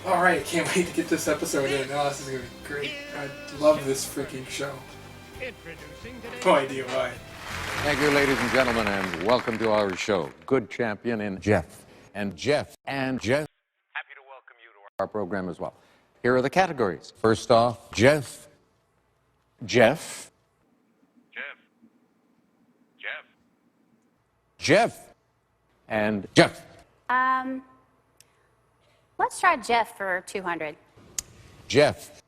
Alright, I can't wait to get this episode in. Oh, this is gonna be great. I love this freaking show. No idea why. Thank you, ladies and gentlemen, and welcome to our show. Good champion in Jeff. And Jeff. Happy to welcome you to our program as well. Here are the categories. First off, Jeff. And Jeff. Let's try Jeff for 200. What Jeff. is Jeff?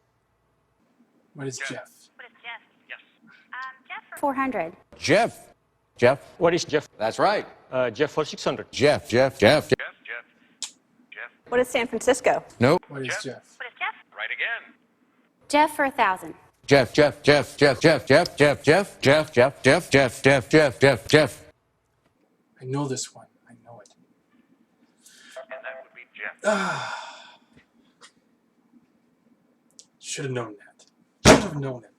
What is Jeff? Yes. Jeff for 400. Jeff. What is Jeff? That's right. Jeff for 600. Jeff. What is San Francisco? Nope. What is Jeff? What is Jeff? Right again. Jeff for 1,000. Jeff. I know this one. I know it. And that would be Jeff. Should have known that. Should have known it.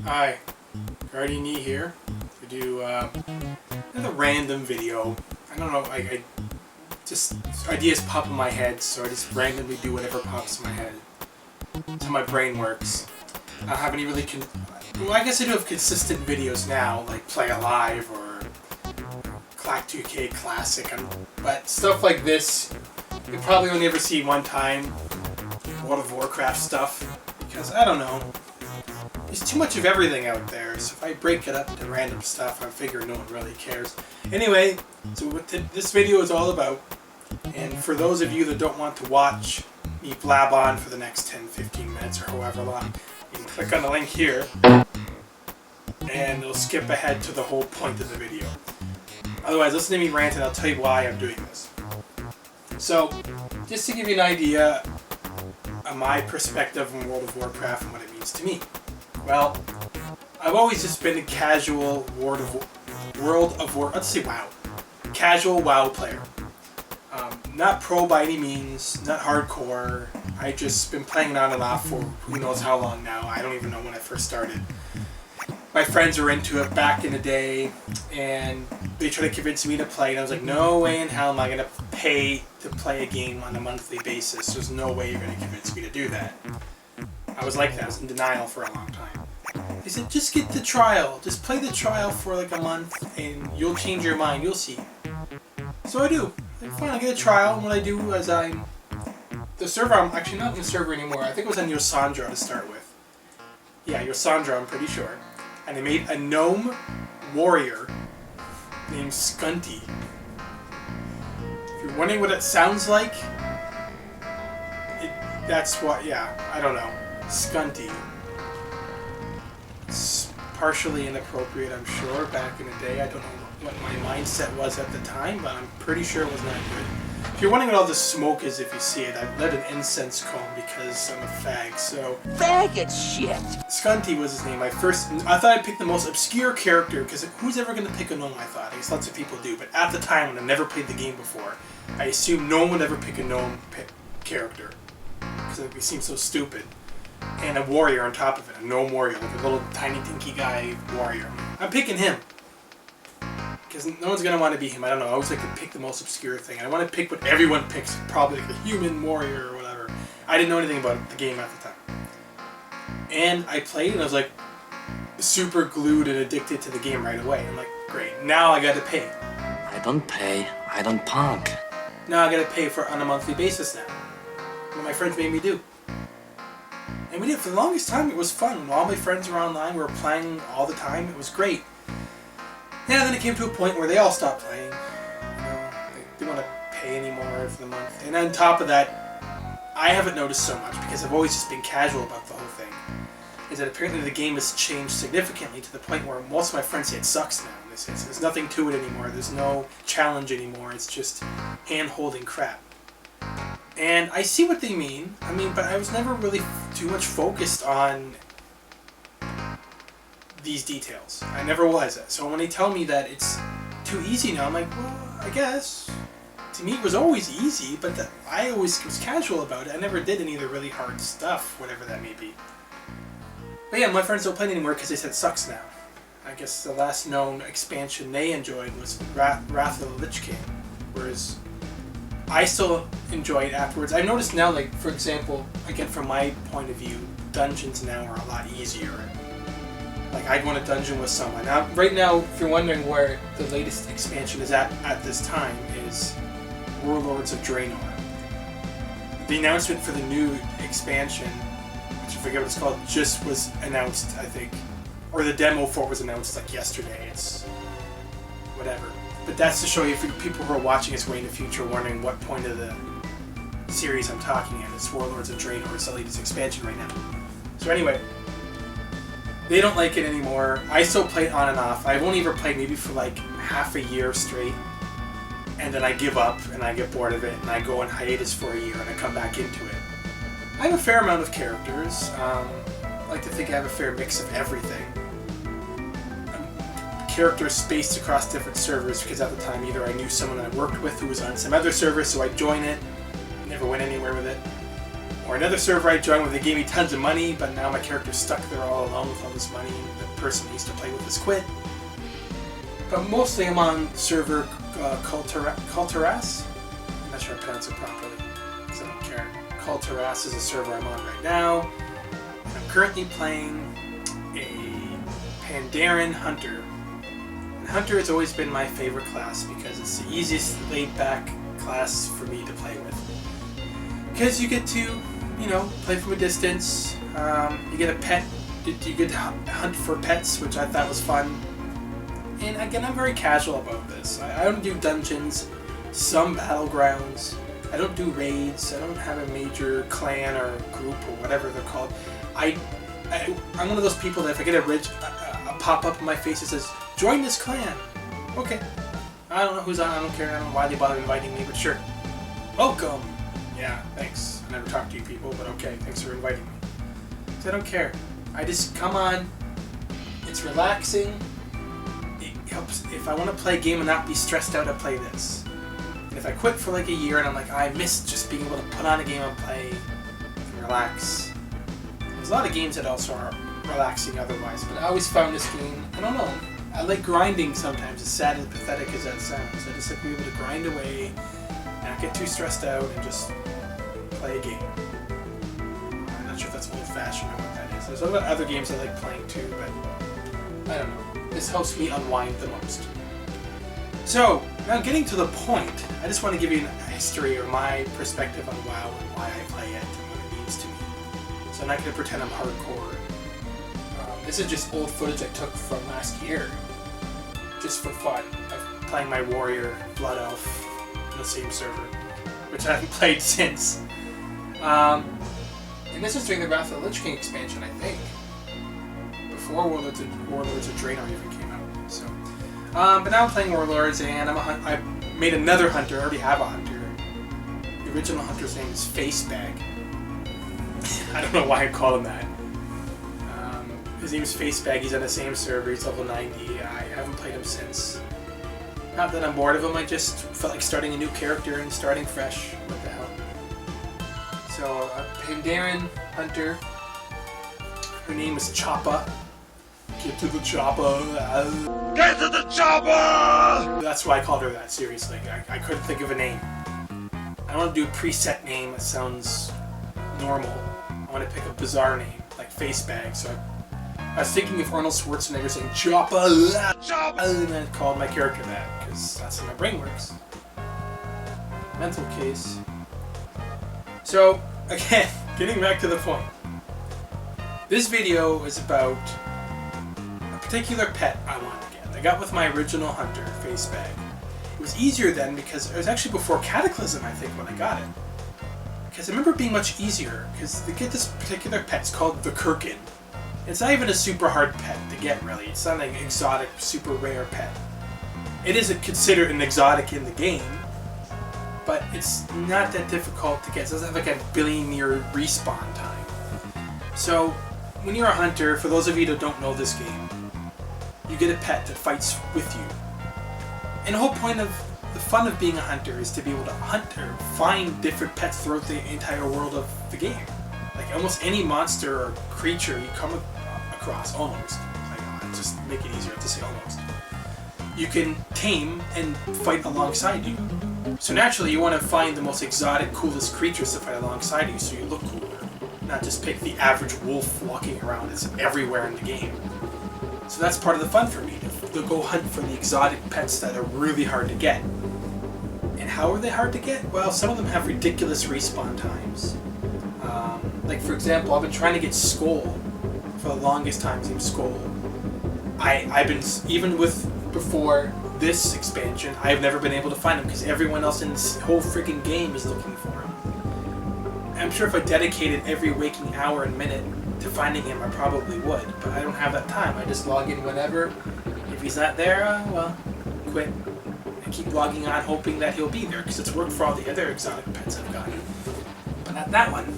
Hi, Guardiane here to do another random video. I don't know, I just ideas pop in my head, so I just randomly do whatever pops in my head. That's how my brain works. I don't have any really well, I guess I do have consistent videos now, like Play Alive or Clack 2K Classic, but stuff like this, you probably only ever see one time. World of Warcraft stuff, because I don't know. There's too much of everything out there, so if I break it up into random stuff, I figure no one really cares. Anyway, so what this video is all about, and for those of you that don't want to watch me blab on for the next 10-15 minutes or however long, you can click on the link here, and it'll skip ahead to the whole point of the video. Otherwise, listen to me rant and I'll tell you why I'm doing this. So, just to give you an idea of my perspective on World of Warcraft and what it means to me. Well, I've always just been a casual casual WoW player. Not pro by any means, not hardcore. I just been playing it on and off for who knows how long now. I don't even know when I first started. My friends were into it back in the day, and they tried to convince me to play, and I was like, no way in hell am I going to pay to play a game on a monthly basis. There's no way you're going to convince me to do that. I was like that. I was in denial for a long time. They said, just get the trial. Just play the trial for like a month, and you'll change your mind. You'll see. So I do. Like, fine, I get a trial, and what I do is the server, I'm actually not in the server anymore. I think it was on Yosandra to start with. Yeah, Yosandra, I'm pretty sure. And they made a gnome warrior named Skunty. If you're wondering what it sounds like, that's what, yeah, I don't know. Skunty. It's partially inappropriate, I'm sure, back in the day. I don't know what my mindset was at the time, but I'm pretty sure it was not good. If you're wondering what all the smoke is if you see it, I've lit an incense cone because I'm a fag, so... Faggot shit! Skunty was his name. I thought I'd pick the most obscure character, because who's ever going to pick a gnome, I thought. I guess lots of people do, but at the time, when I never played the game before, I assumed no one would ever pick a gnome character, because it seems so stupid. And a warrior on top of it, a gnome warrior, like a little tiny dinky guy warrior. I'm picking him. Because no one's going to want to be him. I don't know. I always like to pick the most obscure thing. I want to pick what everyone picks. Probably like a human warrior or whatever. I didn't know anything about the game at the time. And I played and I was like super glued and addicted to the game right away. I'm like, great. Now I got to pay. I don't pay. I don't punk. Now I got to pay on a monthly basis now. What my friends made me do. And we did for the longest time. It was fun. When all my friends were online, we were playing all the time. It was great. Yeah, then it came to a point where they all stopped playing. You know, they didn't want to pay anymore for the month. And on top of that, I haven't noticed so much because I've always just been casual about the whole thing. Is that apparently the game has changed significantly to the point where most of my friends say it sucks now. There's nothing to it anymore. There's no challenge anymore. It's just hand-holding crap. And I see what they mean. I mean, but I was never really too much focused on these details. I never was. So when they tell me that it's too easy now, I'm like, well, I guess. To me, it was always easy, but I always was casual about it. I never did any of the really hard stuff, whatever that may be. But yeah, my friends don't play it anymore because they said it sucks now. I guess the last known expansion they enjoyed was Wrath of the Lich King, whereas I still enjoy it afterwards. I've noticed now, like, for example, again, from my point of view, dungeons now are a lot easier. Like, I go in a dungeon with someone. Now, right now, if you're wondering where the latest expansion is at this time, is Warlords of Draenor. The announcement for the new expansion, which I forget what it's called, just was announced, I think. Or the demo for it was announced, like, yesterday. It's whatever. But that's to show you, for people who are watching us way in the future, wondering what point of the series I'm talking in. It's Warlords of Draenor. It's the latest expansion right now. So anyway, they don't like it anymore. I still play it on and off. I've only ever played maybe for like half a year straight. And then I give up and I get bored of it and I go on hiatus for a year and I come back into it. I have a fair amount of characters. I like to think I have a fair mix of everything. Characters spaced across different servers because at the time either I knew someone I worked with who was on some other server, so I'd join it, never went anywhere with it. Or another server I joined where they gave me tons of money, but now my character's stuck there all alone with all this money and the person I used to play with has quit. But mostly I'm on server Kulturas. I'm not sure I pronounce it properly, because I don't care. Kulturas is a server I'm on right now. And I'm currently playing a Pandaren Hunter. Hunter has always been my favorite class because it's the easiest laid-back class for me to play with. Because you get to, you know, play from a distance, you get a pet, you get to hunt for pets, which I thought was fun. And again, I'm very casual about this. I don't do dungeons, some battlegrounds, I don't do raids, I don't have a major clan or group or whatever they're called. I'm one of those people that if I get a pop-up in my face that says, join this clan. Okay. I don't know who's on, I don't care, I don't know why they bother inviting me, but sure. Welcome. Yeah, thanks. I never talk to you people, but okay, thanks for inviting me. So I don't care. I just come on. It's relaxing. It helps. If I want to play a game and not be stressed out, I play this. And if I quit for like a year and I'm like, I miss just being able to put on a game and play and relax. There's a lot of games that also are relaxing otherwise, but I always found this game, I don't know, I like grinding sometimes, as sad and pathetic as that sounds. I just like to be able to grind away, not get too stressed out, and just play a game. I'm not sure if that's old-fashioned or what that is. There's other games I like playing too, but I don't know. This helps me unwind the most. So, now getting to the point, I just want to give you a history or my perspective on WoW and why I play it and what it means to me. So I'm not going to pretend I'm hardcore. This is just old footage I took from last year, just for fun, of playing my warrior, Blood Elf, in the same server, which I haven't played since. And this was during the Wrath of the Lich King expansion, I think, before Warlords of Draenor even came out. So, but now I'm playing Warlords, and I made another hunter. I already have a hunter. The original hunter's name is Facebag. I don't know why I call him that. His name is Facebag, he's on the same server, he's level 90, I haven't played him since. Not that I'm bored of him, I just felt like starting a new character and starting fresh. What the hell. So, a Pandaren Hunter, her name is Choppa. Get to the chopper! Get to the chopper! That's why I called her that, seriously. I couldn't think of a name. I don't want to do a preset name that sounds normal. I want to pick a bizarre name, like Facebag, so I was thinking of Arnold Schwarzenegger saying Choppa, and I called my character that, because that's how my brain works. Mental case. So, again, getting back to the point. This video is about a particular pet I wanted to get. I got with my original hunter, Facebag. It was easier then because it was actually before Cataclysm, I think, when I got it. Because I remember it being much easier, because to get this particular pet, it's called the Kurken. It's not even a super hard pet to get, really. It's not an exotic, super rare pet. It is considered an exotic in the game, but it's not that difficult to get. It doesn't have like a billion-year respawn time. So, when you're a hunter, for those of you that don't know this game, you get a pet that fights with you. And the whole point of the fun of being a hunter is to be able to hunt or find different pets throughout the entire world of the game. Like almost any monster or creature you come across, almost. Like, just make it easier to say almost. You can tame and fight alongside you. So naturally, you want to find the most exotic, coolest creatures to fight alongside you so you look cooler. Not just pick the average wolf walking around that's everywhere in the game. So that's part of the fun for me, to go hunt for the exotic pets that are really hard to get. And how are they hard to get? Well, some of them have ridiculous respawn times. Like for example, I've been trying to get Skull for the longest time, Team Skull. I've been, even with before this expansion, I've never been able to find him because everyone else in this whole freaking game is looking for him. I'm sure if I dedicated every waking hour and minute to finding him, I probably would, but I don't have that time. I just log in whenever. If he's not there, well, quit. And keep logging on hoping that he'll be there, because it's worked for all the other exotic pets I've gotten. But not that one.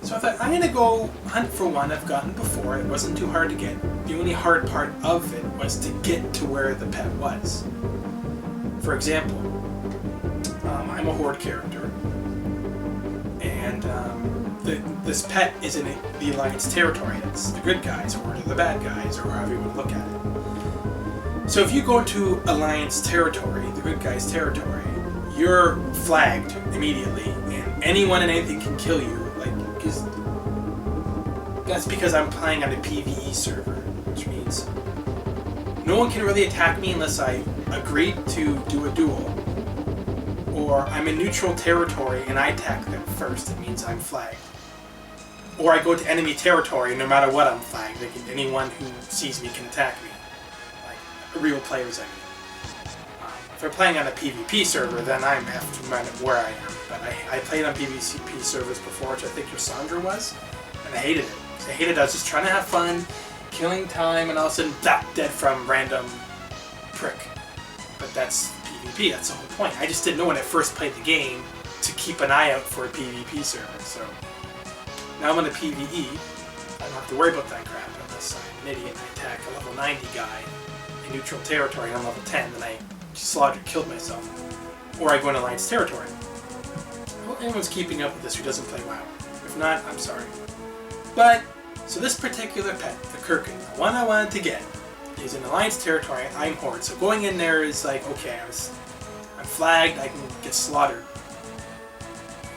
So I thought, I'm going to go hunt for one I've gotten before. It wasn't too hard to get. The only hard part of it was to get to where the pet was. For example, I'm a Horde character, and this pet is in the Alliance territory. It's the good guys, or the bad guys, or however you want to look at it. So if you go to Alliance territory, the good guys' territory, you're flagged immediately, and anyone and anything can kill you. That's because I'm playing on a PvE server, which means no one can really attack me unless I agree to do a duel, or I'm in neutral territory and I attack them first. It means I'm flagged. Or I go to enemy territory, and no matter what, I'm flagged. Anyone who sees me can attack me. Like real players, I mean. If I'm playing on a PvP server, then I'm have to mind where I am. But I played on PvP servers before, which I think your Sandra was, and I hated it. I hated it. I was just trying to have fun, killing time, and all of a sudden, dead from random prick. But that's PvP. That's the whole point. I just didn't know when I first played the game to keep an eye out for a PvP server. So now I'm on a PvE. I don't have to worry about that crap unless I'm an idiot and I attack a level 90 guy in neutral territory and I'm level 10, and I killed myself. Or I go in Alliance territory. Well, anyone's keeping up with this who doesn't play WoW. If not, I'm sorry. But, so this particular pet, the Kurken, the one I wanted to get, is in Alliance territory. I'm Horde. So going in there is like, okay, I'm flagged, I can get slaughtered.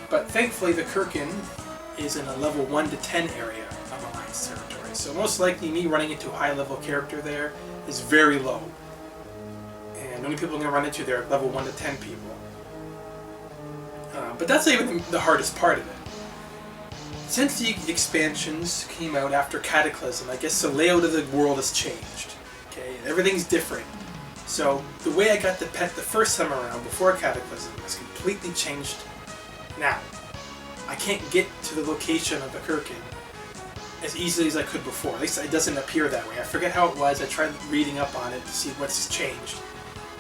But thankfully the Kurken is in a level 1 to 10 area of Alliance territory. So most likely me running into a high level character there is very low. And the only people I'm going to run into there are level 1 to 10 people. But that's not even the hardest part of it. Since the expansions came out after Cataclysm, I guess the layout of the world has changed. Okay, everything's different. So the way I got the pet the first time around, before Cataclysm, has completely changed now. I can't get to the location of the Kurken as easily as I could before. At least it doesn't appear that way. I forget how it was. I tried reading up on it to see what's changed.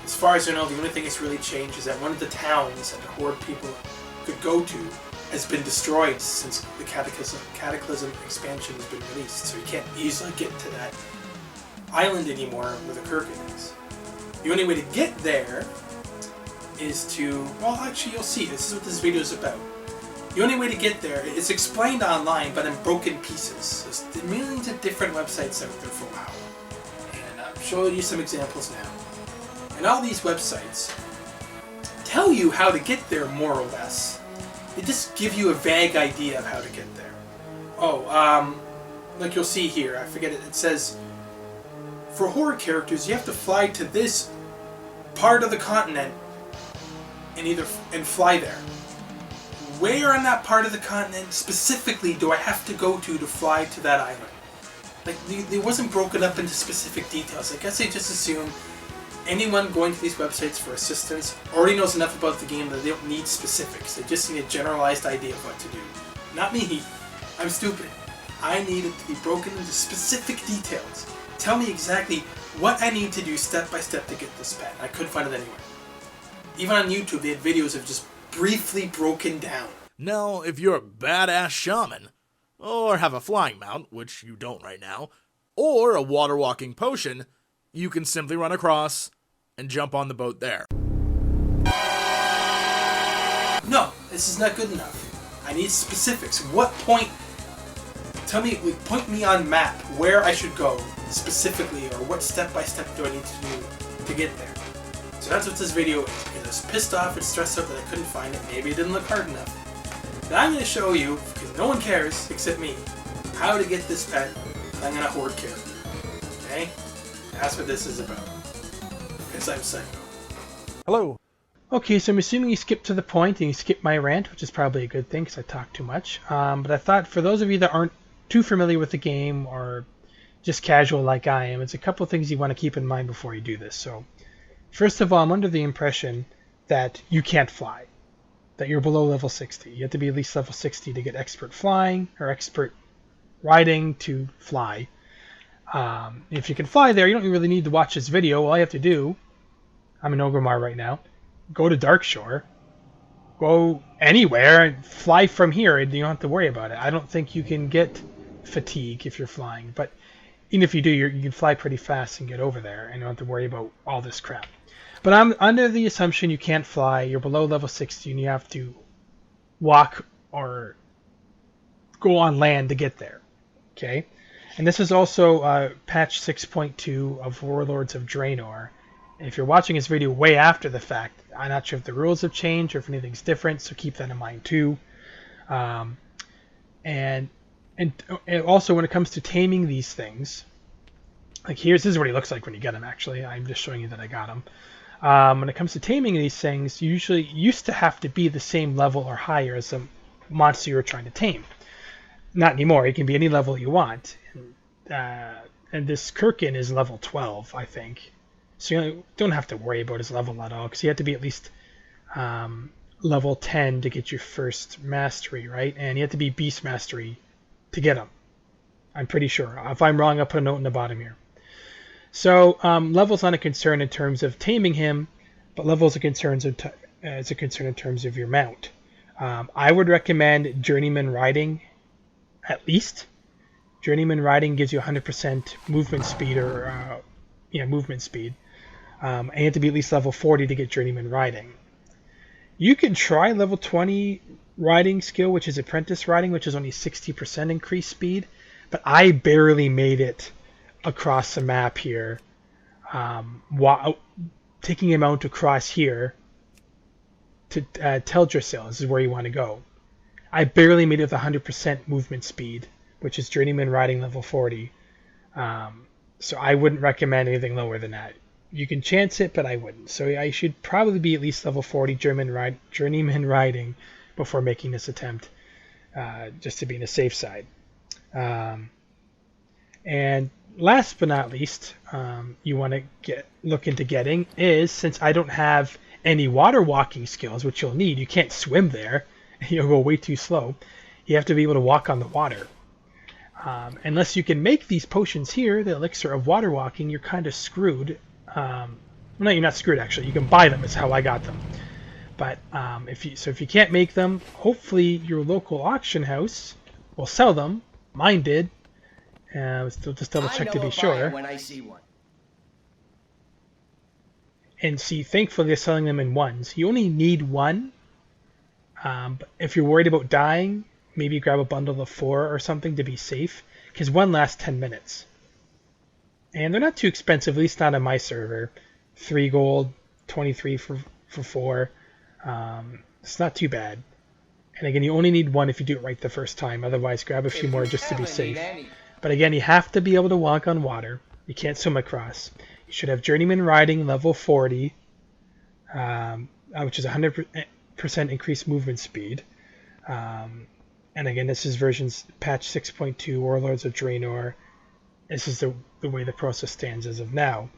As far as I know, the only thing that's really changed is that one of the towns that the Horde people could go to has been destroyed since the Cataclysm expansion has been released, so you can't easily get to that island anymore where the Kurken is. The only way to get there is to, well, actually you'll see, this is what this video is about. The only way to get there, it's explained online, but in broken pieces. There's millions of different websites out there for WoW, and I'm showing you some examples now. And all these websites tell you how to get there, more or less. They just give you a vague idea of how to get there. Oh, like you'll see here, I forget it, it says, for Horde characters, you have to fly to this part of the continent and fly there. Where on that part of the continent specifically do I have to go to fly to that island? Like, it wasn't broken up into specific details. I guess they just assume anyone going to these websites for assistance already knows enough about the game that they don't need specifics. They just need a generalized idea of what to do. Not me. I'm stupid. I need it to be broken into specific details. Tell me exactly what I need to do step by step to get this pet. I couldn't find it anywhere. Even on YouTube, they had videos of just briefly broken down. Now, if you're a badass shaman, or have a flying mount, which you don't right now, or a water-walking potion, you can simply run across and jump on the boat there. No, this is not good enough. I need specifics. What point? Tell me, point me on map where I should go specifically, or what step by step do I need to do to get there. So that's what this video is. Because I was pissed off and stressed out that I couldn't find it. Maybe it didn't look hard enough. Now I'm going to show you, because no one cares except me, how to get this pet. I'm going to horde character. Okay? That's what this is about. Because I'm psycho. Hello. Okay, so I'm assuming you skipped to the point and you skipped my rant, which is probably a good thing because I talk too much. But I thought for those of you that aren't too familiar with the game or just casual like I am, it's a couple of things you want to keep in mind before you do this. So, first of all, I'm under the impression that you can't fly, that you're below level 60. You have to be at least level 60 to get expert flying or expert riding to fly. If you can fly there, you don't really need to watch this video. All you have to do, I'm in Orgrimmar right now, go to Darkshore, go anywhere, and fly from here, and you don't have to worry about it. I don't think you can get fatigue if you're flying, but even if you do, you can fly pretty fast and get over there, and you don't have to worry about all this crap. But I'm under the assumption you can't fly, you're below level 60, and you have to walk or go on land to get there. Okay? And this is also patch 6.2 of Warlords of Draenor. If you're watching this video way after the fact, I'm not sure if the rules have changed or if anything's different, so keep that in mind too. And also when it comes to taming these things, like this is what he looks like when you get him. Actually, I'm just showing you that I got him. When it comes to taming these things, you usually used to have to be the same level or higher as the monster you're trying to tame. Not anymore. It can be any level you want. And this Kurken is level 12, I think. So you don't have to worry about his level at all, because you have to be at least level 10 to get your first mastery, right? And you have to be beast mastery to get him. I'm pretty sure. If I'm wrong, I'll put a note in the bottom here. So level's not a concern in terms of taming him, but level's a concern in terms of your mount. I would recommend Journeyman Riding, at least. Journeyman Riding gives you 100% movement speed movement speed. And you have to be at least level 40 to get Journeyman Riding. You can try level 20 riding skill, which is Apprentice Riding, which is only 60% increased speed, but I barely made it across the map here. Taking him out across here to Teldrassil, this is where you want to go. I barely made it with 100% movement speed, which is Journeyman Riding level 40. So I wouldn't recommend anything lower than that. You can chance it, but I wouldn't. So I should probably be at least level 40 Journeyman Riding before making this attempt, just to be on the safe side. And last but not least, you want to look into getting is, since I don't have any water walking skills, which you'll need, you can't swim there, you'll go way too slow. You have to be able to walk on the water. Unless you can make these potions here, the elixir of water walking, you're kind of screwed. No, you're not screwed actually. You can buy them. Is how I got them. But if you can't make them, hopefully your local auction house will sell them. Mine did. Still just double check to be sure. When I see one. And see, thankfully they're selling them in ones. You only need one. But if you're worried about dying, maybe grab a bundle of 4 or something to be safe, because one lasts 10 minutes. And they're not too expensive, at least not on my server. 3 gold, 23 for 4. It's not too bad. And again, you only need one if you do it right the first time. Otherwise, grab a few more just to be safe. But again, you have to be able to walk on water. You can't swim across. You should have Journeyman Riding level 40, which is 100% increased movement speed. And again, this is patch 6.2, Warlords of Draenor. This is the way the process stands as of now.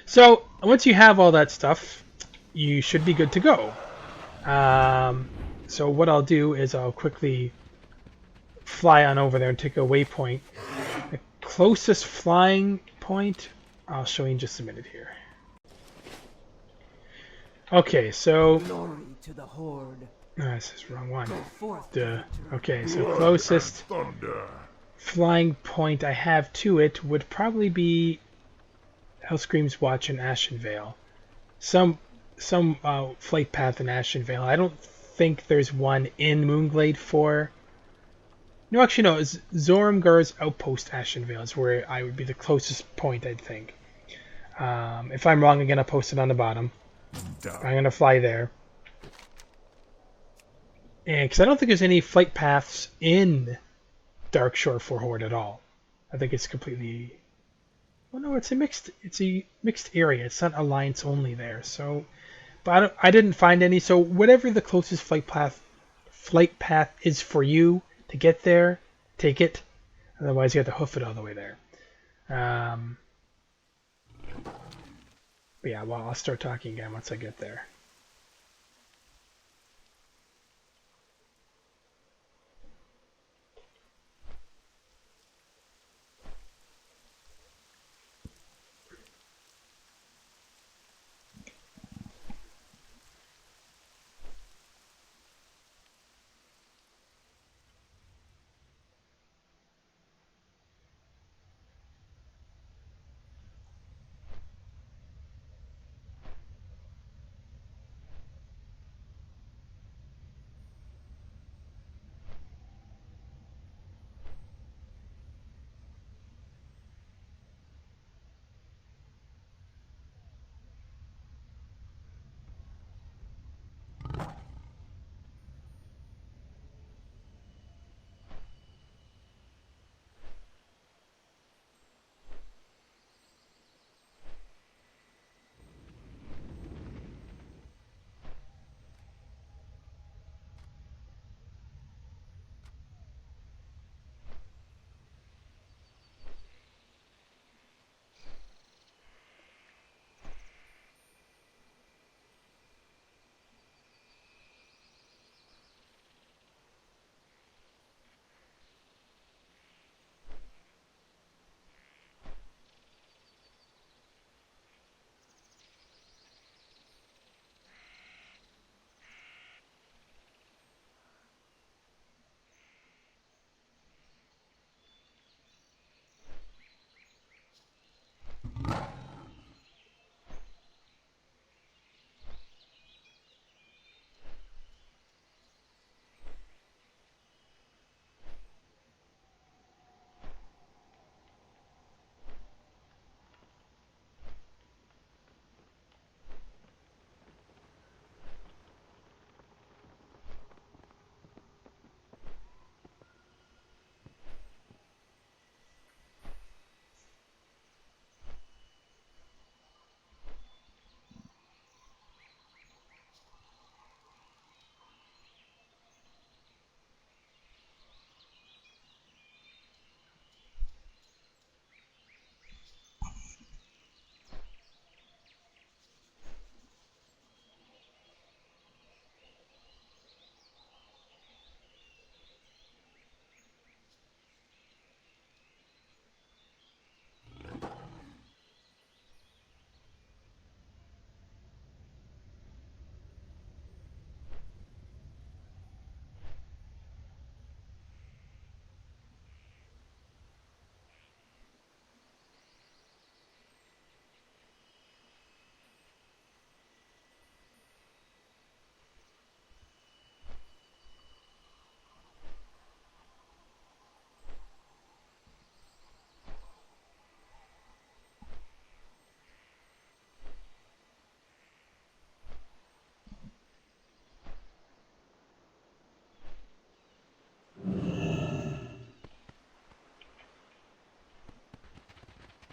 So once you have all that stuff, you should be good to go. So what I'll do is I'll quickly fly on over there and take a waypoint. The closest flying point, I'll show you in just a minute here. Okay, so... Glory to the Horde. this is the wrong one. Forth. Duh. Okay, so closest flying point I have to it would probably be Hellscream's Watch in Ashenvale. Some flight path in Ashenvale. I don't think there's one in Moonglade 4. No, actually no, it's Zorumgar's Outpost Ashenvale is where I would be the closest point, I'd think. If I'm wrong, again, I'll post it on the bottom. I'm going to fly there. And because I don't think there's any flight paths in Darkshore for Horde at all. I think it's completely... Well, no, it's a mixed area. It's not Alliance only there. So, but I didn't find any. So whatever the closest flight path is for you to get there, take it. Otherwise, you have to hoof it all the way there. But yeah, well, I'll start talking again once I get there.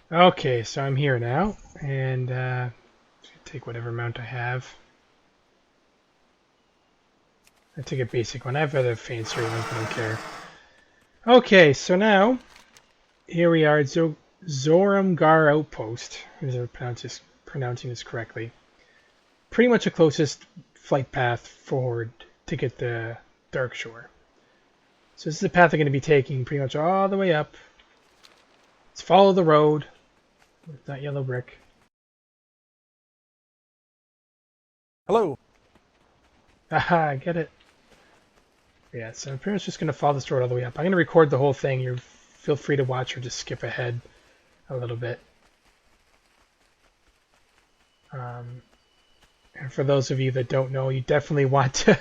Okay, so I'm here now, and take whatever mount I have. I took a basic one. I have other fancier ones, but I don't care. Okay, so now here we are at Zoramgar Outpost, if I'm pronouncing this correctly. Pretty much the closest flight path forward to get the Darkshore. So this is the path I'm going to be taking pretty much all the way up. Let's follow the road with that yellow brick. Hello. Haha, I get it. Yeah, so I'm pretty much just going to follow this road all the way up. I'm going to record the whole thing. You feel free to watch or just skip ahead a little bit. And for those of you that don't know, you definitely want to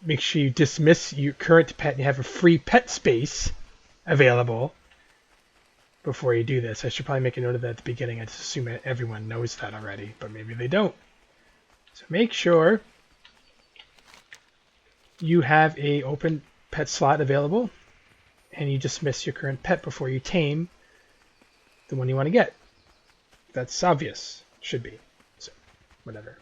make sure you dismiss your current pet and you have a free pet space available. before you do this. I should probably make a note of that at the beginning. I just assume everyone knows that already, but maybe they don't. So make sure you have a open pet slot available, and you dismiss your current pet before you tame the one you want to get. That's obvious. Should be. So, whatever.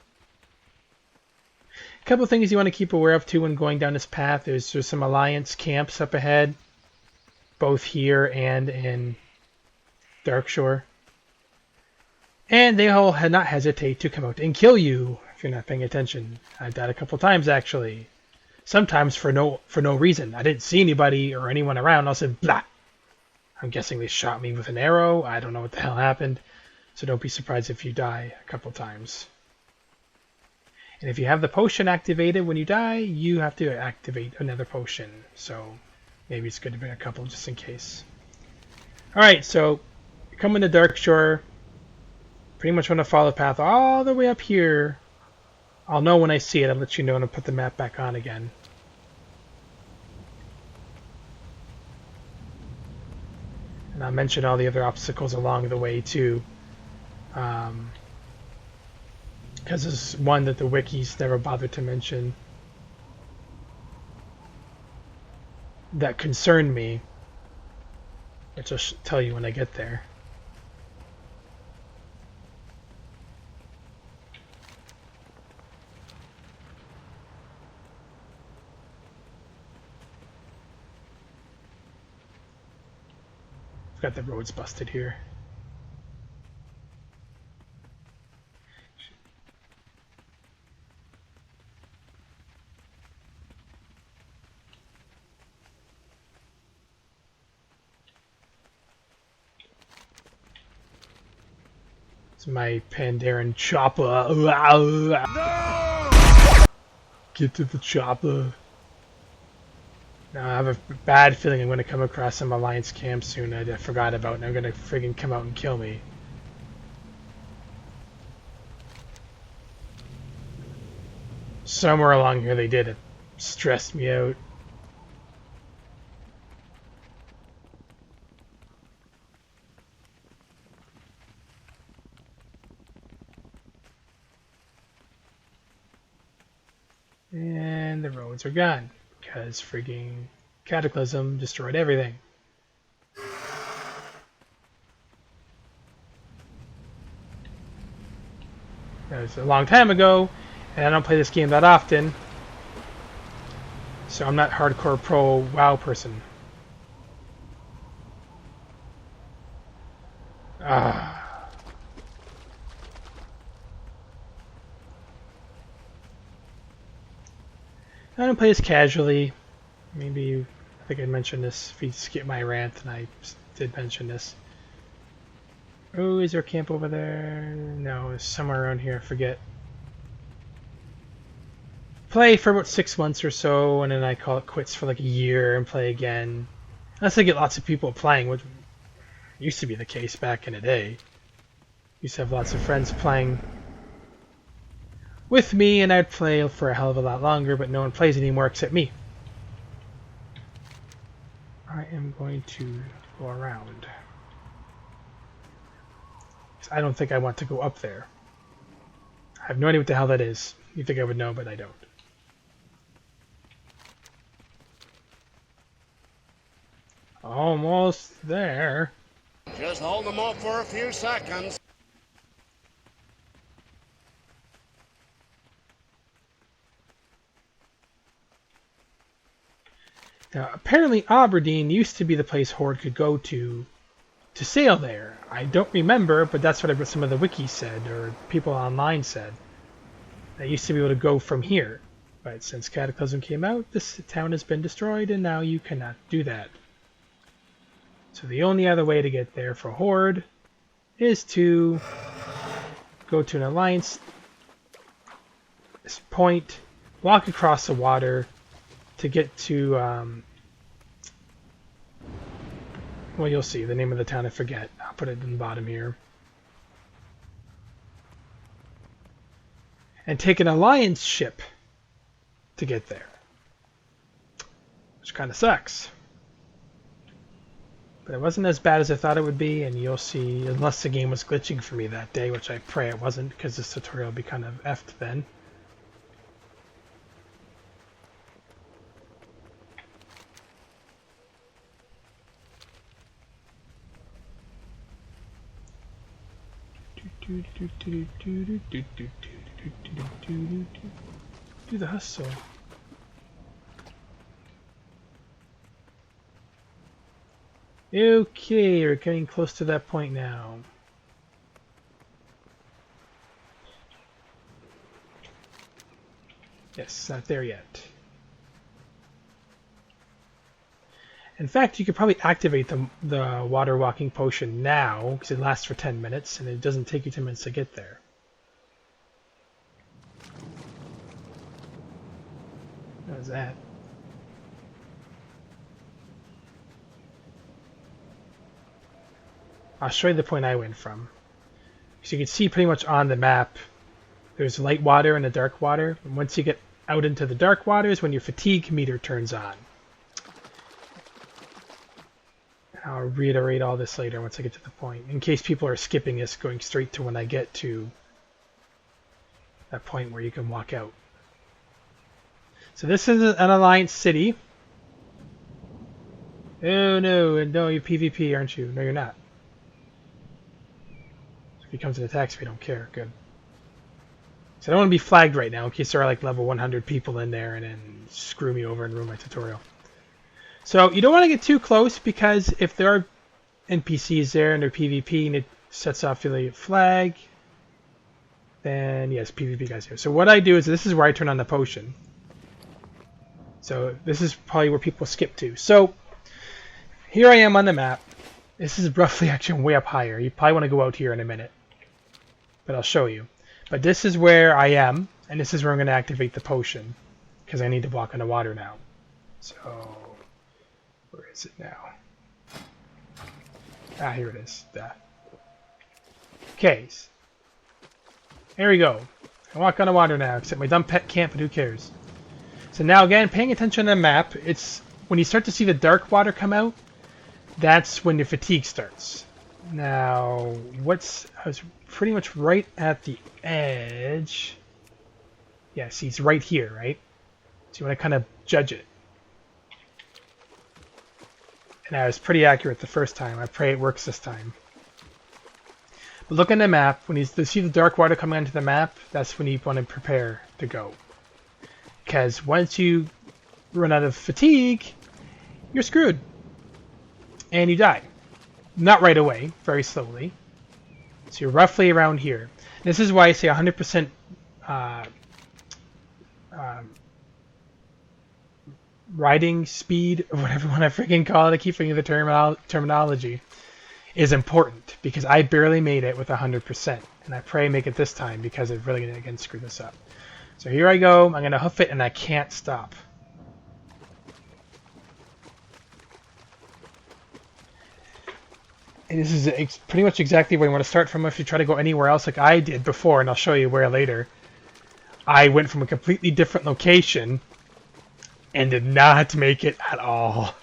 A couple of things you want to keep aware of too when going down this path. There's some Alliance camps up ahead, both here and in Darkshore. And they all had not hesitate to come out and kill you if you're not paying attention. I died a couple times actually. Sometimes for no reason. I didn't see anybody or anyone around. I said blah. I'm guessing they shot me with an arrow. I don't know what the hell happened. So don't be surprised if you die a couple times. And if you have the potion activated when you die, you have to activate another potion. So maybe it's good to bring a couple just in case. Alright, so coming to Darkshore. Pretty much want to follow the path all the way up here. I'll know when I see it. I'll let you know when I put the map back on again. And I'll mention all the other obstacles along the way too. Because there's one that the wikis never bothered to mention that concerned me, which I'll tell you when I get there. I've got the roads busted here. It's my Pandaren chopper. No! Get to the chopper. Now I have a bad feeling I'm going to come across some Alliance camp soon that I forgot about, and they're going to friggin' come out and kill me. Somewhere along here they did. It stressed me out. And the roads are gone. Because frigging Cataclysm destroyed everything. That was a long time ago, and I don't play this game that often. So I'm not hardcore pro WoW person. I don't play this casually. Maybe, I think I mentioned this if you skip my rant, and I did mention this. Oh, is there a camp over there? No, it's somewhere around here, I forget. Play for about 6 months or so, and then I call it quits for like a year and play again. Unless I get lots of people playing, which used to be the case back in the day. Used to have lots of friends playing with me, and I'd play for a hell of a lot longer, but no one plays anymore except me. I am going to go around. I don't think I want to go up there. I have no idea what the hell that is. You think I would know, but I don't. Almost there. Just hold them up for a few seconds. Now, apparently Aberdeen used to be the place Horde could go to sail there. I don't remember, but that's what some of the wikis said, or people online said. They used to be able to go from here. But since Cataclysm came out, this town has been destroyed, and now you cannot do that. So the only other way to get there for Horde is to go to an Alliance point, walk across the water to get to, well, you'll see the name of the town, I forget. I'll put it in the bottom here. And take an Alliance ship to get there. Which kind of sucks. But it wasn't as bad as I thought it would be, and you'll see, unless the game was glitching for me that day, which I pray it wasn't, because this tutorial will be kind of effed then. Do the hustle. Okay, we're getting close to that point now. Yes, not there yet. In fact, you could probably activate the water walking potion now, because it lasts for 10 minutes, and it doesn't take you 10 minutes to get there. What was that? I'll show you the point I went from. So you can see pretty much on the map, there's light water and the dark water. And once you get out into the dark waters, when your fatigue meter turns on. I'll reiterate all this later once I get to the point. In case people are skipping this, going straight to when I get to that point where you can walk out. So this is an alliance city. Oh no, and no, you're PvP, aren't you? No, you're not. If he comes and attacks me, I don't care. Good. So I don't want to be flagged right now in case there are like level 100 people in there and then screw me over and ruin my tutorial. So you don't want to get too close, because if there are NPCs there and they're PvP and it sets off the flag, then yes, PvP guys here. So what I do is, this is where I turn on the potion. So this is probably where people skip to. So here I am on the map. This is roughly actually way up higher. You probably want to go out here in a minute, but I'll show you. But this is where I am, and this is where I'm going to activate the potion, because I need to walk on the water now. So where is it now? Ah, here it is. Okay. There we go. I walk on the water now, except my dumb pet can't, but who cares? So now again, paying attention to the map, it's when you start to see the dark water come out, that's when your fatigue starts. Now, I was pretty much right at the edge. Yeah, see, it's right here, right? So you want to kind of judge it. And I was pretty accurate the first time. I pray it works this time. But look on the map. When you see the dark water coming onto the map, that's when you want to prepare to go. Because once you run out of fatigue, you're screwed. And you die. Not right away, very slowly. So you're roughly around here. This is why I say 100% riding speed, or whatever you want to freaking call it, I keep forgetting the terminology, is important, because I barely made it with 100%. And I pray I make it this time, because I'm really going to again screw this up. So here I go, I'm going to hoof it, and I can't stop. And this is pretty much exactly where you want to start from if you try to go anywhere else like I did before, and I'll show you where later. I went from a completely different location and did not make it at all.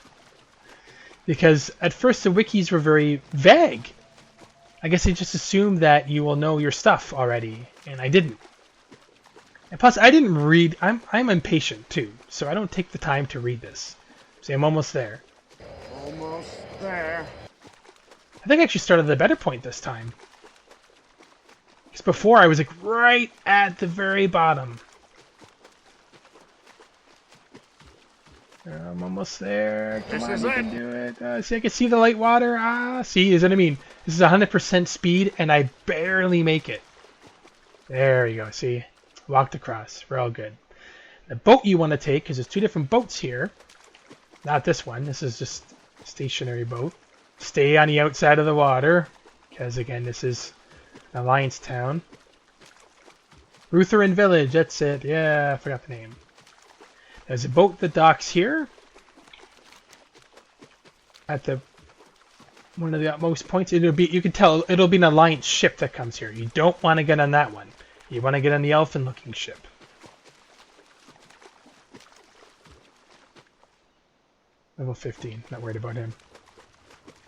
Because at first the wikis were very vague. I guess they just assumed that you will know your stuff already, and I didn't. And plus, I didn't read. I'm impatient too, so I don't take the time to read this. See, I'm almost there. Almost there. I think I actually started at a better point this time. Because before I was like right at the very bottom. I'm almost there. Come on, you can do it. See, I can see the light water. See, is what I mean. This is 100% speed, and I barely make it. There you go. See, walked across. We're all good. The boat you want to take, because there's two different boats here. Not this one. This is just a stationary boat. Stay on the outside of the water, because again, this is an Alliance town. Rutherin Village, that's it. Yeah, I forgot the name. There's a boat that docks here at the one of the utmost points. It'll be, you can tell, it'll be an Alliance ship that comes here. You don't want to get on that one. You want to get on the elfin-looking ship. Level 15. Not worried about him.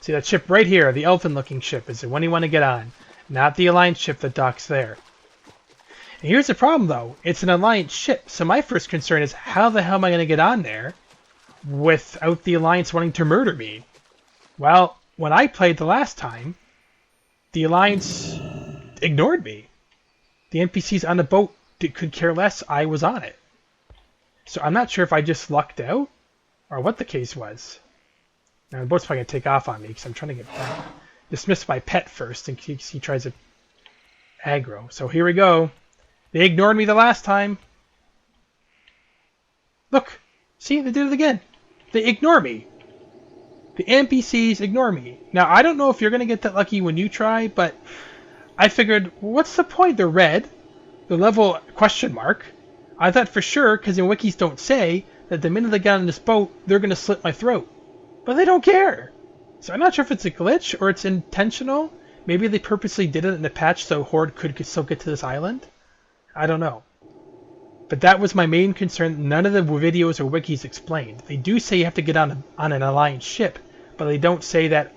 See that ship right here, the elfin-looking ship, is the one you want to get on, not the Alliance ship that docks there. And here's the problem, though. It's an Alliance ship, so my first concern is how the hell am I going to get on there without the Alliance wanting to murder me? Well, when I played the last time, the Alliance ignored me. The NPCs on the boat could care less. I was on it. So I'm not sure if I just lucked out or what the case was. Now the boat's probably going to take off on me because I'm trying to get back. Dismiss my pet first in case he tries to aggro. So here we go. They ignored me the last time. Look. See, they did it again. They ignore me. The NPCs ignore me. Now, I don't know if you're going to get that lucky when you try, but I figured, what's the point? They're red. The level question mark. I thought for sure, because the wikis don't say, that the minute they get on this boat, they're going to slit my throat. But they don't care. So I'm not sure if it's a glitch or it's intentional. Maybe they purposely did it in the patch so Horde could still get to this island. I don't know. But that was my main concern. None of the videos or wikis explained. They do say you have to get on an Alliance ship, but they don't say that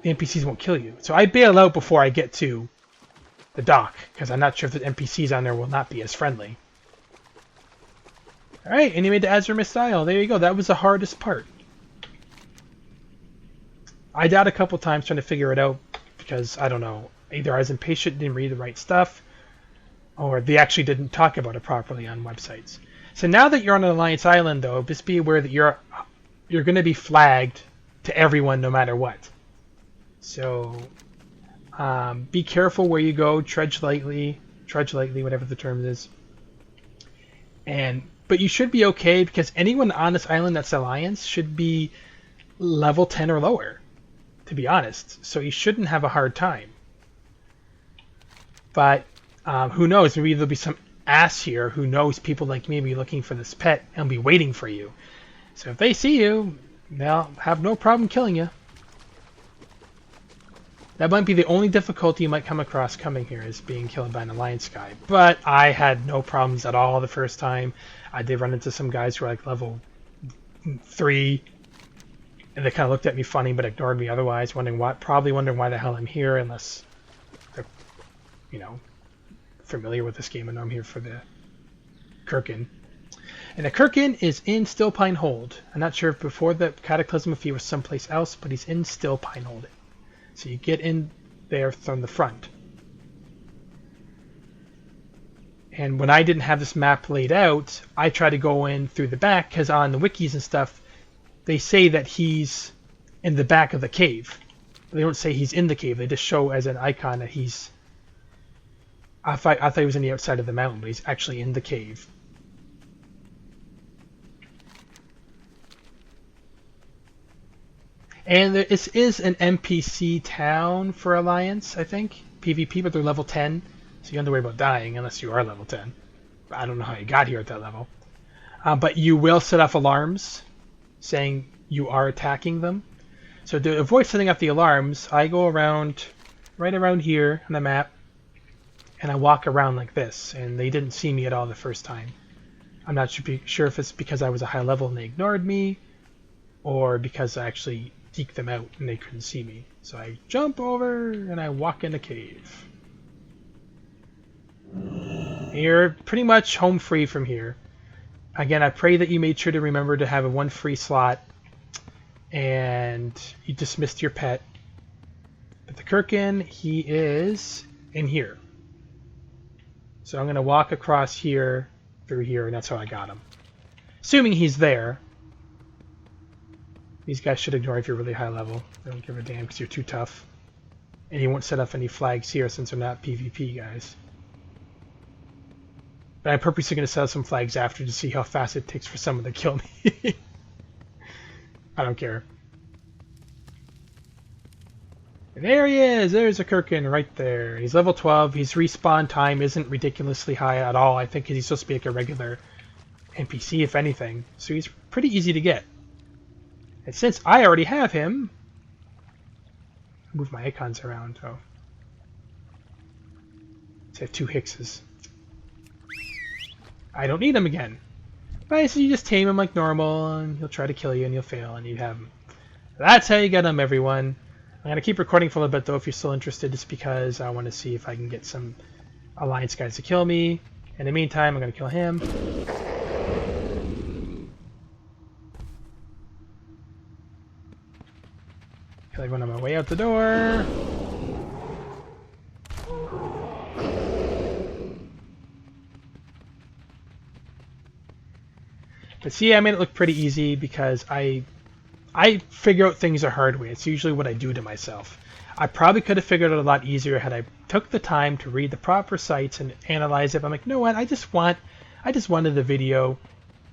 the NPCs won't kill you. So I bail out before I get to the dock, because I'm not sure if the NPCs on there will not be as friendly. Alright, and you made the Azurimist Isle. There you go. That was the hardest part. I died a couple times trying to figure it out, because, I don't know, either I was impatient, didn't read the right stuff, or they actually didn't talk about it properly on websites. So now that you're on an Alliance Island, though, just be aware that you're going to be flagged to everyone no matter what. So be careful where you go. Trudge lightly, whatever the term is. But you should be okay because anyone on this island that's Alliance should be level 10 or lower, to be honest. So you shouldn't have a hard time. But who knows? Maybe there'll be some ass here who knows people like me be looking for this pet and be waiting for you. So if they see you, they'll have no problem killing you. That might be the only difficulty you might come across coming here, is being killed by an Alliance guy. But I had no problems at all the first time. I did run into some guys who were like level 3, and they kind of looked at me funny but ignored me otherwise, probably wondering why the hell I'm here, unless they're, familiar with this game and I'm here for the Kurken. And the Kurken is in Stillpine Hold. I'm not sure if before the Cataclysm if he was someplace else, but he's in Stillpine Hold. So you get in there from the front. And when I didn't have this map laid out, I tried to go in through the back, because on the wikis and stuff, they say that he's in the back of the cave. They don't say he's in the cave. They just show as an icon that he's... I thought he was on the outside of the mountain, but he's actually in the cave. And this is an NPC town for Alliance, I think. PvP, but they're level 10. So you don't have to worry about dying unless you are level 10. I don't know how you got here at that level. But you will set off alarms saying you are attacking them. So to avoid setting off the alarms, I go around, right around here on the map, and I walk around like this. And they didn't see me at all the first time. I'm not sure if it's because I was a high level and they ignored me, or because I actually deked them out and they couldn't see me. So I jump over and I walk in the cave. You're pretty much home free from here. Again, I pray that you made sure to remember to have a 1 free slot and you dismissed your pet. But the Kurken, he is in here. So I'm going to walk across here, through here, and that's how I got him. Assuming he's there. These guys should ignore if you're really high level. They don't give a damn because you're too tough. And you won't set off any flags here since they're not PvP guys. But I'm purposely going to set up some flags after to see how fast it takes for someone to kill me. I don't care. And there he is! There's a Kurken right there. He's level 12. His respawn time isn't ridiculously high at all. I think he's supposed to be like a regular NPC, if anything. So he's pretty easy to get. And since I already have him... move my icons around. Oh. I have 2 Hickses. I don't need him again. Right, so you just tame him like normal, and he'll try to kill you, and you'll fail, and you have him. That's how you get them, everyone. I'm going to keep recording for a little bit, though, if you're still interested, just because I want to see if I can get some Alliance guys to kill me. In the meantime, I'm going to kill him. Kill everyone on my way out the door. But see, I made it look pretty easy because I figure out things the hard way. It's usually what I do to myself. I probably could have figured it out a lot easier had I took the time to read the proper sites and analyze it. But I'm like, you know what? I just wanted the video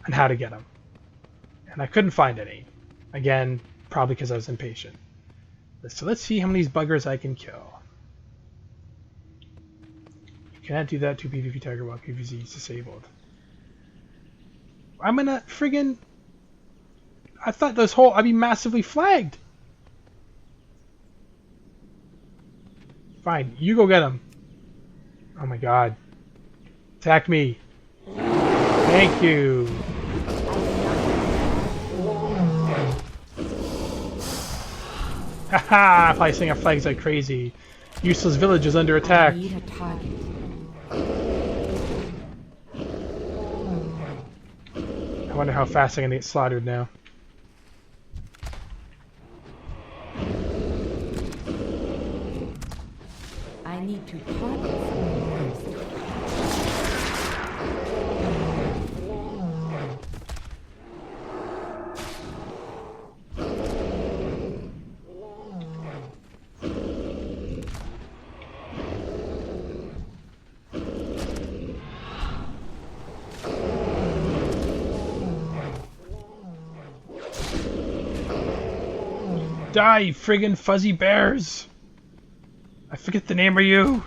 on how to get them, and I couldn't find any. Again, probably because I was impatient. So let's see how many of these buggers I can kill. You cannot do that to PvP target while PvZ is disabled. I'm gonna friggin'... I thought this whole... I'd be massively flagged. Fine, you go get him. Oh my god. Attack me. Thank you. Haha! Placing our flags like crazy. Useless village is under attack. Need a target. I wonder how fast I'm gonna get slaughtered now. I need to target someone first. Die, you friggin' fuzzy bears! I forget the name of you!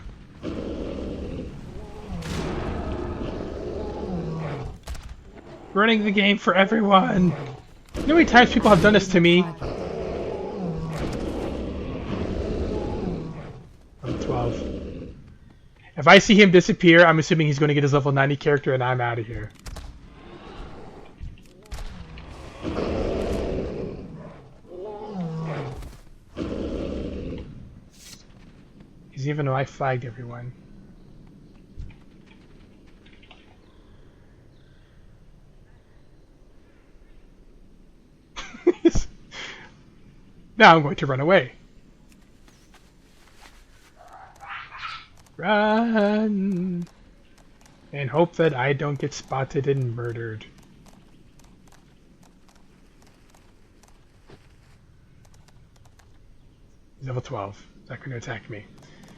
Running the game for everyone! You know how many times people have done this to me? I'm 12. If I see him disappear, I'm assuming he's going to get his level 90 character and I'm out of here. Even though I flagged everyone. Now I'm going to run away. Run! And hope that I don't get spotted and murdered. He's level 12. Is that going to attack me?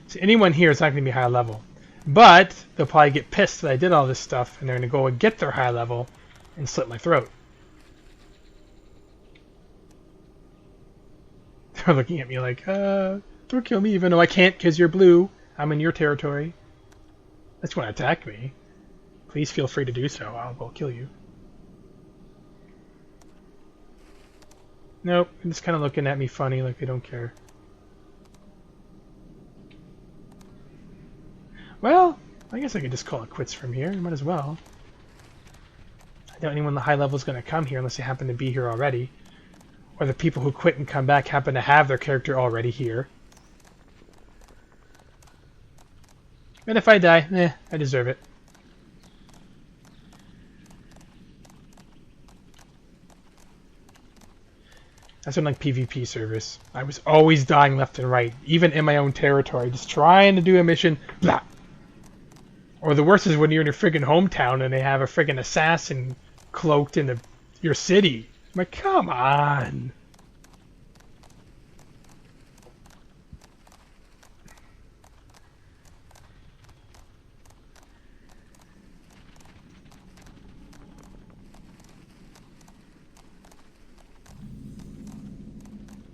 So anyone here is not going to be high level. But they'll probably get pissed that I did all this stuff, and they're going to go and get their high level and slit my throat. They're looking at me like, don't kill me even though I can't because you're blue. I'm in your territory. That's when attack me. Please feel free to do so. I'll go kill you. Nope, they're just kind of looking at me funny like they don't care. Well, I guess I could just call it quits from here. Might as well. I doubt anyone on the high level is going to come here unless they happen to be here already. Or the people who quit and come back happen to have their character already here. And if I die, I deserve it. That's when like PvP service. I was always dying left and right, even in my own territory, just trying to do a mission, blah. Or the worst is when you're in your friggin' hometown and they have a friggin' assassin cloaked in your city. I'm like, come on.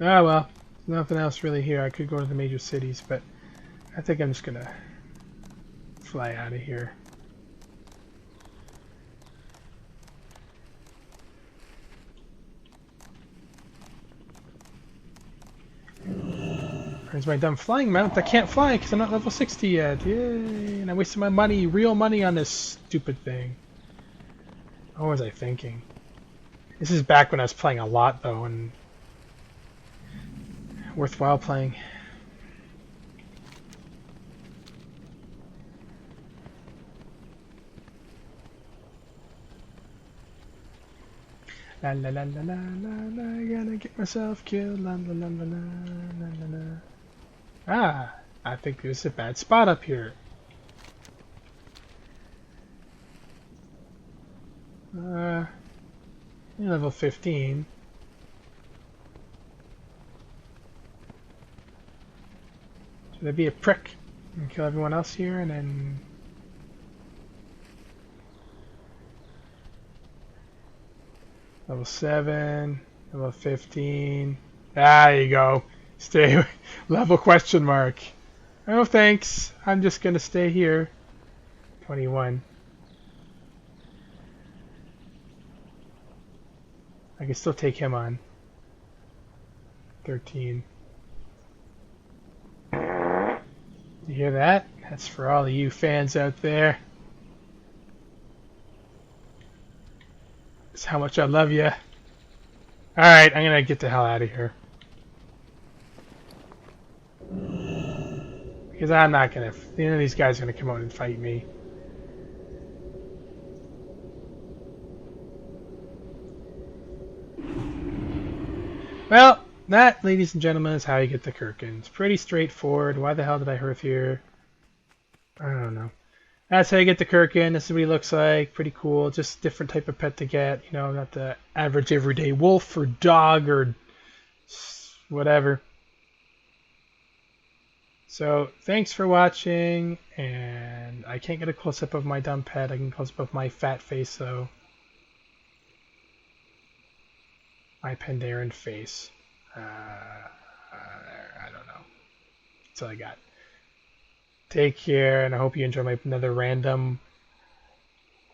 Ah well, nothing else really here. I could go to the major cities, but I think I'm just gonna fly out of here. Where's my dumb flying mount? I can't fly because I'm not level 60 yet. Yay! And I wasted my money, real money, on this stupid thing. What was I thinking? This is back when I was playing a lot, though, and worthwhile playing. La la la la la la la, I gotta get myself killed. La la la la la la la la. Ah, I think there's a bad spot up here. Level 15. Should I be a prick and kill everyone else here and then... Level 7, level 15. Ah, there you go. Stay level question mark. Oh, thanks. I'm just gonna stay here. 21. I can still take him on. 13. You hear that? That's for all of you fans out there. That's how much I love you. Alright, I'm gonna get the hell out of here. Because I'm not gonna... None of these guys are gonna come out and fight me. Well, that, ladies and gentlemen, is how you get the Kurken. It's pretty straightforward. Why the hell did I hearth here? I don't know. That's how you get the Kurken. This is what he looks like. Pretty cool. Just different type of pet to get. You know, not the average everyday wolf or dog or whatever. So, thanks for watching. And I can't get a close-up of my dumb pet. I can close up of my fat face, though. My Pandaren face. I don't know. That's all I got. Take care, and I hope you enjoy my another random,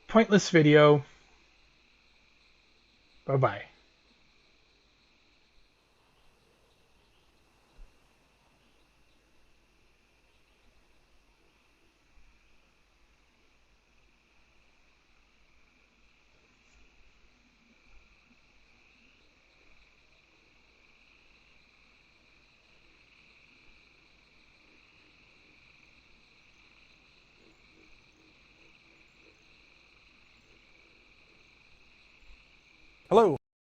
pointless video. Bye-bye. Hello.